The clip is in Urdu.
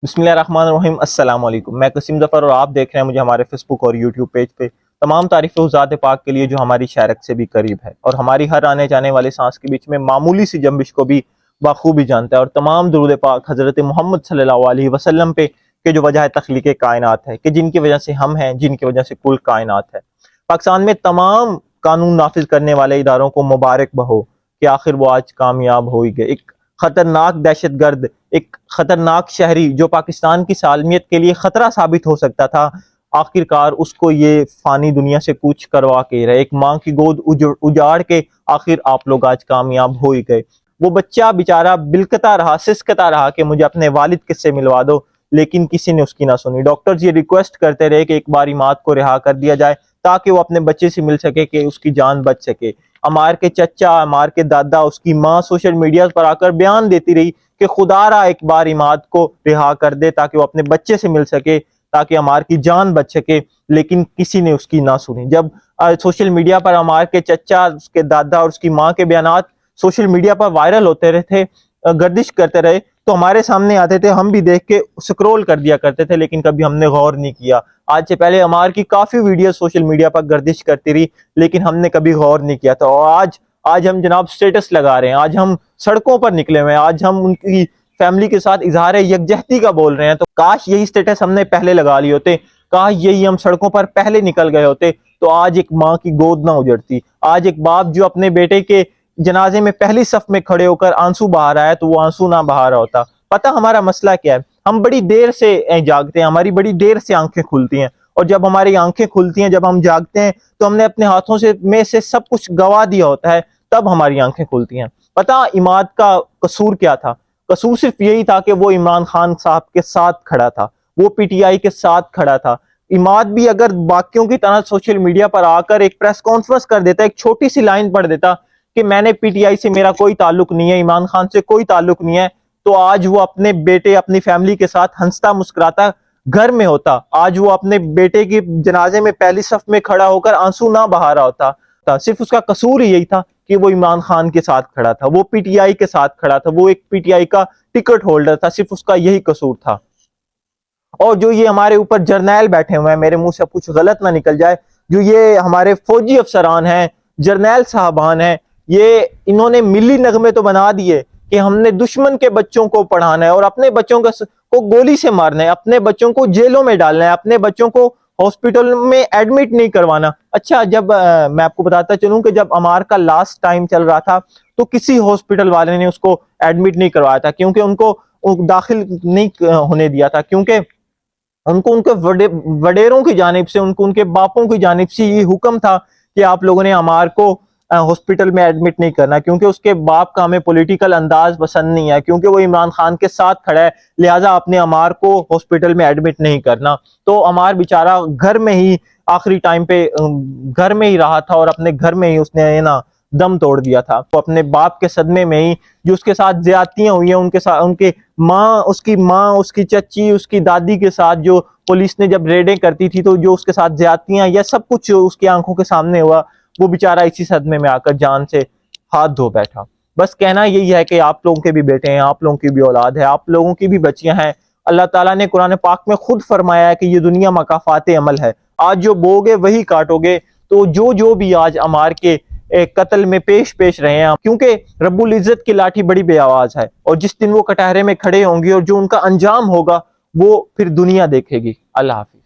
بسم اللہ الرحمن الرحیم۔ السلام علیکم، میں قسیم ظفر اور آپ دیکھ رہے ہیں مجھے ہمارے فیس بک اور یوٹیوب پیج پہ۔ تمام تعریفیں اس ذات پاک کے لیے جو ہماری شہرت سے بھی قریب ہے اور ہماری ہر آنے جانے والے سانس کے بیچ میں معمولی سی جنبش کو بھی بخوبی جانتا ہے، اور تمام درود پاک حضرت محمد صلی اللہ علیہ وسلم پہ کہ جو وجہ تخلیق کائنات ہے، کہ جن کی وجہ سے ہم ہیں، جن کی وجہ سے کل کائنات ہے۔ پاکستان میں تمام قانون نافذ کرنے والے اداروں کو مبارک بہو کہ آخر وہ آج کامیاب ہو ہی گئے۔ ایک خطرناک دہشت گرد، ایک خطرناک شہری جو پاکستان کی سالمیت کے لیے خطرہ ثابت ہو سکتا تھا، آخر کار اس کو یہ فانی دنیا سے کوچ کروا کے رہے، ایک ماں کی گود اجاڑ کے آخر آپ لوگ آج کامیاب ہو ہی گئے۔ وہ بچہ بیچارہ بلکتا رہا، سسکتا رہا کہ مجھے اپنے والد کس سے ملوا دو، لیکن کسی نے اس کی نہ سنی۔ ڈاکٹرز یہ ریکویسٹ کرتے رہے کہ ایک بار عماد کو رہا کر دیا جائے تاکہ وہ اپنے بچے سے مل سکے، کہ اس کی جان بچ سکے۔ عمار کے چچا، عمار کے دادا، اس کی ماں سوشل میڈیا پر آ کر بیان دیتی رہی کہ خدا را ایک بار عماد کو رہا کر دے تاکہ وہ اپنے بچے سے مل سکے، تاکہ عمار کی جان بچ سکے، لیکن کسی نے اس کی نہ سنی۔ جب سوشل میڈیا پر عمار کے چچا، اس کے دادا اور اس کی ماں کے بیانات سوشل میڈیا پر وائرل ہوتے رہے تھے، گردش کرتے رہے، تو ہمارے سامنے آتے تھے، ہم بھی دیکھ کے سکرول کر دیا کرتے تھے، لیکن کبھی ہم نے غور نہیں کیا۔ آج سے پہلے عمار کی کافی ویڈیو سوشل میڈیا پر گردش کرتی رہی، لیکن ہم نے کبھی غور نہیں کیا تھا۔ اور آج ہم جناب سٹیٹس لگا رہے ہیں، آج ہم سڑکوں پر نکلے ہوئے ہیں، آج ہم ان کی فیملی کے ساتھ اظہار یکجہتی کا بول رہے ہیں۔ تو کاش یہی سٹیٹس ہم نے پہلے لگا لی ہوتے، کاش یہی ہم سڑکوں پر پہلے نکل گئے ہوتے، تو آج ایک ماں کی گود نہ اجڑتی۔ آج ایک باپ جو اپنے بیٹے کے جنازے میں پہلی صف میں کھڑے ہو کر آنسو بہا رہا ہے، تو وہ آنسو نہ بہا رہا ہوتا۔ پتہ ہمارا مسئلہ کیا ہے؟ ہم بڑی دیر سے جاگتے ہیں، ہماری بڑی دیر سے آنکھیں کھلتی ہیں، اور جب ہماری آنکھیں کھلتی ہیں، جب ہم جاگتے ہیں، تو ہم نے اپنے ہاتھوں سے سب کچھ گوا دیا ہوتا ہے، تب ہماری آنکھیں کھلتی ہیں۔ پتہ عماد کا قصور کیا تھا؟ قصور صرف یہی تھا کہ وہ عمران خان صاحب کے ساتھ کھڑا تھا، وہ پی ٹی آئی کے ساتھ کھڑا تھا۔ عماد بھی اگر باقیوں کی طرح سوشل میڈیا پر آ کر ایک پریس کانفرنس کر دیتا، ایک چھوٹی سی لائن پڑھ دیتا کہ میں نے پی ٹی آئی سے میرا کوئی تعلق نہیں ہے، عمران خان سے کوئی تعلق نہیں ہے، تو آج وہ اپنے بیٹے، اپنی فیملی کے ساتھ ہنستا مسکراتا گھر میں ہوتا۔ آج وہ اپنے بیٹے کے جنازے میں پہلی صف میں کھڑا ہو کر آنسو نہ بہا رہا ہوتا۔ صرف اس کا قصور ہی یہی تھا کہ وہ عمران خان کے ساتھ کھڑا تھا، وہ پی ٹی آئی کے ساتھ کھڑا تھا، وہ ایک پی ٹی آئی کا ٹکٹ ہولڈر تھا، صرف اس کا یہی قصور تھا۔ اور جو یہ ہمارے اوپر جرنیل بیٹھے ہوئے ہیں، میرے منہ سے کچھ غلط نہ نکل جائے، جو یہ ہمارے فوجی افسران ہیں، جرنیل صاحبان ہیں، انہوں نے ملی نغمے تو بنا دیے کہ ہم نے دشمن کے بچوں کو پڑھانا ہے اور اپنے بچوں کو گولی سے مارنا ہے، اپنے بچوں کو جیلوں میں ڈالنا ہے، اپنے بچوں کو ہاسپٹل میں ایڈمٹ نہیں کروانا۔ اچھا، جب میں آپ کو بتاتا چلوں کہ جب عمار کا لاسٹ ٹائم چل رہا تھا، تو کسی ہاسپٹل والے نے اس کو ایڈمٹ نہیں کروایا تھا، کیونکہ ان کو داخل نہیں ہونے دیا تھا، کیونکہ ان کو ان کے وڈیروں کی جانب سے، ان کے باپوں کی جانب سے یہ حکم تھا کہ آپ لوگوں نے عمار کو ہاسپٹل میں ایڈمٹ نہیں کرنا، کیونکہ اس کے باپ کا ہمیں پولیٹیکل انداز پسند نہیں ہے، کیونکہ وہ عمران خان کے ساتھ کھڑا ہے، لہٰذا اپنے عمار کو ہاسپٹل میں ایڈمٹ نہیں کرنا۔ تو عمار بیچارہ گھر میں ہی آخری ٹائم پہ گھر میں ہی رہا تھا، اور اپنے گھر میں ہی اس نے دم توڑ دیا تھا۔ وہ اپنے باپ کے صدمے میں ہی جو اس کے ساتھ زیادتیاں ہوئی ہیں، ان کے ساتھ اس کی ماں، اس کی چچی، اس کی دادی کے ساتھ جو پولیس نے جب ریڈیں کرتی تھی، تو جو اس کے ساتھ زیادتیاں یا سب کچھ اس کی آنکھوں کے سامنے ہوا، وہ بیچارہ اسی صدمے میں آ کر جان سے ہاتھ دھو بیٹھا۔ بس کہنا یہی ہے کہ آپ لوگوں کے بھی بیٹے ہیں، آپ لوگوں کی بھی اولاد ہے، آپ لوگوں کی بھی بچیاں ہیں۔ اللہ تعالیٰ نے قرآن پاک میں خود فرمایا ہے کہ یہ دنیا مکافات عمل ہے، آج جو بوگے وہی کاٹو گے۔ تو جو بھی آج عمار کے قتل میں پیش رہے ہیں، کیونکہ رب العزت کی لاٹھی بڑی بے آواز ہے، اور جس دن وہ کٹہرے میں کھڑے ہوں گے اور جو ان کا انجام ہوگا، وہ پھر دنیا دیکھے گی۔ اللہ حافظ۔